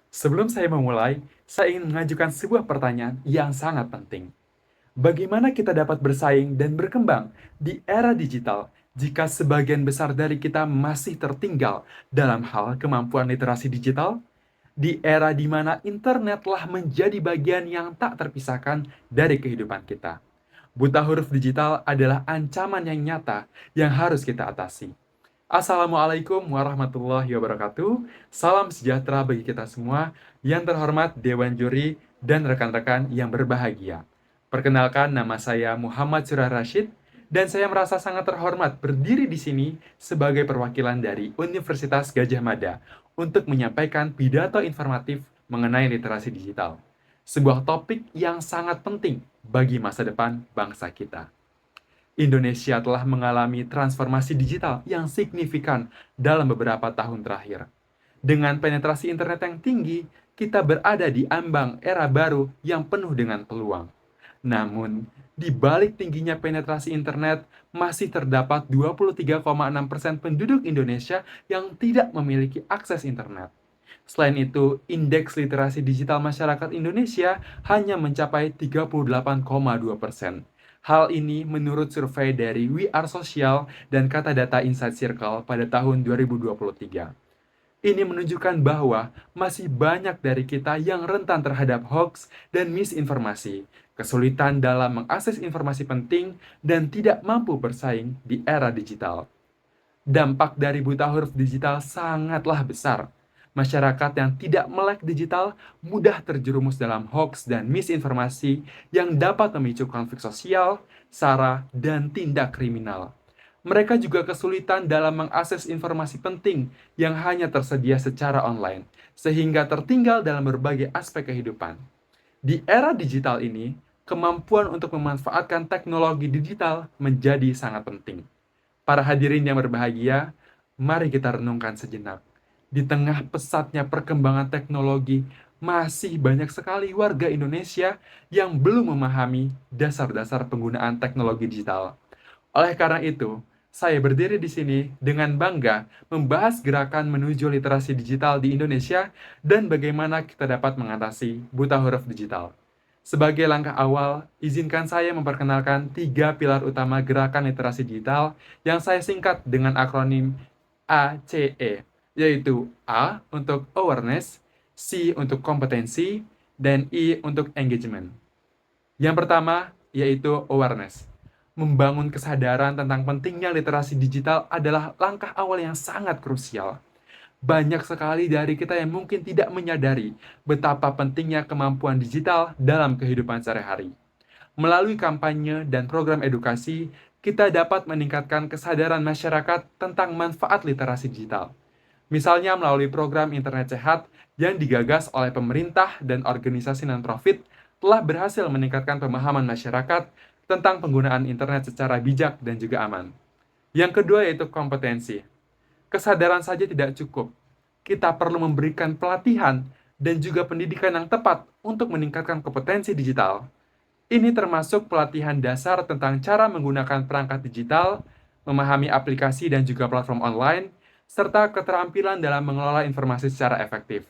Sebelum saya memulai, saya ingin mengajukan sebuah pertanyaan yang sangat penting. Bagaimana kita dapat bersaing dan berkembang di era digital jika sebagian besar dari kita masih tertinggal dalam hal kemampuan literasi digital? Di era di mana internet telah menjadi bagian yang tak terpisahkan dari kehidupan kita. Buta huruf digital adalah ancaman yang nyata yang harus kita atasi. Assalamualaikum warahmatullahi wabarakatuh. Salam sejahtera bagi kita semua. Yang terhormat Dewan Juri dan rekan-rekan yang berbahagia. Perkenalkan, nama saya Muhammad Surah Rashid dan saya merasa sangat terhormat berdiri di sini sebagai perwakilan dari Universitas Gajah Mada untuk menyampaikan pidato informatif mengenai literasi digital. Sebuah topik yang sangat penting bagi masa depan bangsa kita. Indonesia telah mengalami transformasi digital yang signifikan dalam beberapa tahun terakhir. Dengan penetrasi internet yang tinggi, kita berada di ambang era baru yang penuh dengan peluang. Namun, di balik tingginya penetrasi internet, masih terdapat 23,6% penduduk Indonesia yang tidak memiliki akses internet. Selain itu, indeks literasi digital masyarakat Indonesia hanya mencapai 38,2%. Hal ini menurut survei dari We Are Social dan Kata Data Insight Circle pada tahun 2023. Ini menunjukkan bahwa masih banyak dari kita yang rentan terhadap hoax dan misinformasi, kesulitan dalam mengakses informasi penting, dan tidak mampu bersaing di era digital. Dampak dari buta huruf digital sangatlah besar. Masyarakat yang tidak melek digital mudah terjerumus dalam hoax dan misinformasi yang dapat memicu konflik sosial, sara, dan tindak kriminal. Mereka juga kesulitan dalam mengakses informasi penting yang hanya tersedia secara online, sehingga tertinggal dalam berbagai aspek kehidupan. Di era digital ini, kemampuan untuk memanfaatkan teknologi digital menjadi sangat penting. Para hadirin yang berbahagia, mari kita renungkan sejenak. Di tengah pesatnya perkembangan teknologi, masih banyak sekali warga Indonesia yang belum memahami dasar-dasar penggunaan teknologi digital. Oleh karena itu, saya berdiri di sini dengan bangga membahas gerakan menuju literasi digital di Indonesia dan bagaimana kita dapat mengatasi buta huruf digital. Sebagai langkah awal, izinkan saya memperkenalkan tiga pilar utama gerakan literasi digital yang saya singkat dengan akronim ACE, yaitu A untuk awareness, C untuk kompetensi, dan I untuk engagement. Yang pertama, yaitu awareness. Membangun kesadaran tentang pentingnya literasi digital adalah langkah awal yang sangat krusial. Banyak sekali dari kita yang mungkin tidak menyadari betapa pentingnya kemampuan digital dalam kehidupan sehari-hari. Melalui kampanye dan program edukasi, kita dapat meningkatkan kesadaran masyarakat tentang manfaat literasi digital. Misalnya melalui program internet sehat yang digagas oleh pemerintah dan organisasi non-profit telah berhasil meningkatkan pemahaman masyarakat tentang penggunaan internet secara bijak dan juga aman. Yang kedua yaitu kompetensi. Kesadaran saja tidak cukup. Kita perlu memberikan pelatihan dan juga pendidikan yang tepat untuk meningkatkan kompetensi digital. Ini termasuk pelatihan dasar tentang cara menggunakan perangkat digital, memahami aplikasi dan juga platform online, serta keterampilan dalam mengelola informasi secara efektif.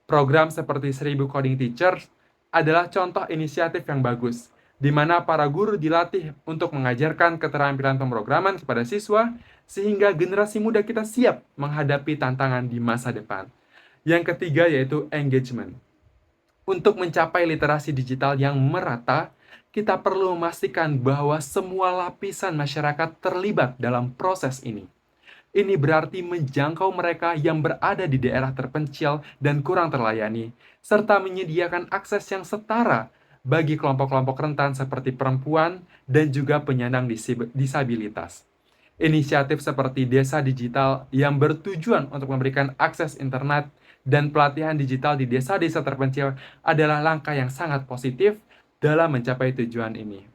Program seperti 1000 Coding Teachers adalah contoh inisiatif yang bagus, di mana para guru dilatih untuk mengajarkan keterampilan pemrograman kepada siswa, sehingga generasi muda kita siap menghadapi tantangan di masa depan. Yang ketiga yaitu engagement. Untuk mencapai literasi digital yang merata, kita perlu memastikan bahwa semua lapisan masyarakat terlibat dalam proses ini. Ini berarti menjangkau mereka yang berada di daerah terpencil dan kurang terlayani, serta menyediakan akses yang setara bagi kelompok-kelompok rentan seperti perempuan dan juga penyandang disabilitas. Inisiatif seperti Desa Digital yang bertujuan untuk memberikan akses internet dan pelatihan digital di desa-desa terpencil adalah langkah yang sangat positif dalam mencapai tujuan ini.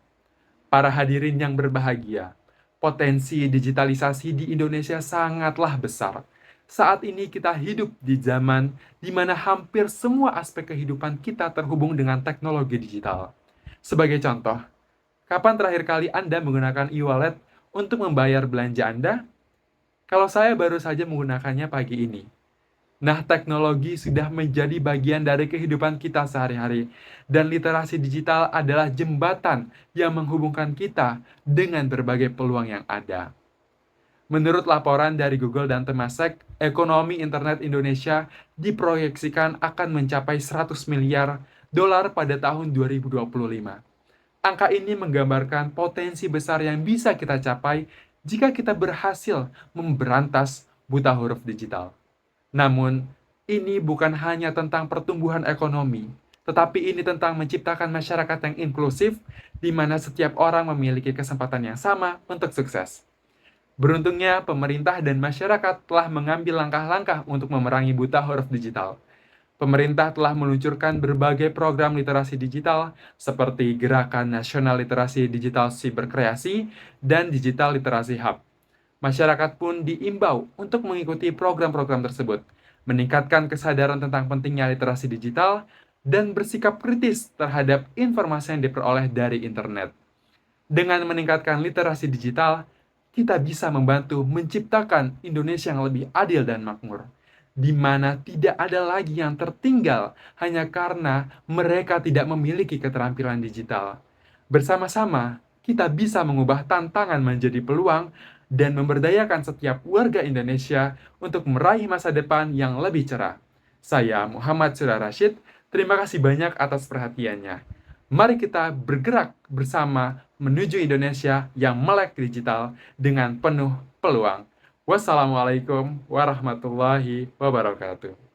Para hadirin yang berbahagia, potensi digitalisasi di Indonesia sangatlah besar. Saat ini kita hidup di zaman di mana hampir semua aspek kehidupan kita terhubung dengan teknologi digital. Sebagai contoh, kapan terakhir kali Anda menggunakan e-wallet untuk membayar belanja Anda? Kalau saya baru saja menggunakannya pagi ini. Nah, teknologi sudah menjadi bagian dari kehidupan kita sehari-hari, dan literasi digital adalah jembatan yang menghubungkan kita dengan berbagai peluang yang ada. Menurut laporan dari Google dan Temasek, ekonomi internet Indonesia diproyeksikan akan mencapai 100 miliar dolar pada tahun 2025. Angka ini menggambarkan potensi besar yang bisa kita capai jika kita berhasil memberantas buta huruf digital. Namun, ini bukan hanya tentang pertumbuhan ekonomi, tetapi ini tentang menciptakan masyarakat yang inklusif di mana setiap orang memiliki kesempatan yang sama untuk sukses. Beruntungnya, pemerintah dan masyarakat telah mengambil langkah-langkah untuk memerangi buta huruf digital. Pemerintah telah meluncurkan berbagai program literasi digital seperti Gerakan Nasional Literasi Digital Siberkreasi dan Digital Literasi Hub. Masyarakat pun diimbau untuk mengikuti program-program tersebut, meningkatkan kesadaran tentang pentingnya literasi digital, dan bersikap kritis terhadap informasi yang diperoleh dari internet. Dengan meningkatkan literasi digital, kita bisa membantu menciptakan Indonesia yang lebih adil dan makmur, di mana tidak ada lagi yang tertinggal hanya karena mereka tidak memiliki keterampilan digital. Bersama-sama, kita bisa mengubah tantangan menjadi peluang dan memberdayakan setiap warga Indonesia untuk meraih masa depan yang lebih cerah. Saya Muhammad Surah Rashid, terima kasih banyak atas perhatiannya. Mari kita bergerak bersama menuju Indonesia yang melek digital dengan penuh peluang. Wassalamualaikum warahmatullahi wabarakatuh.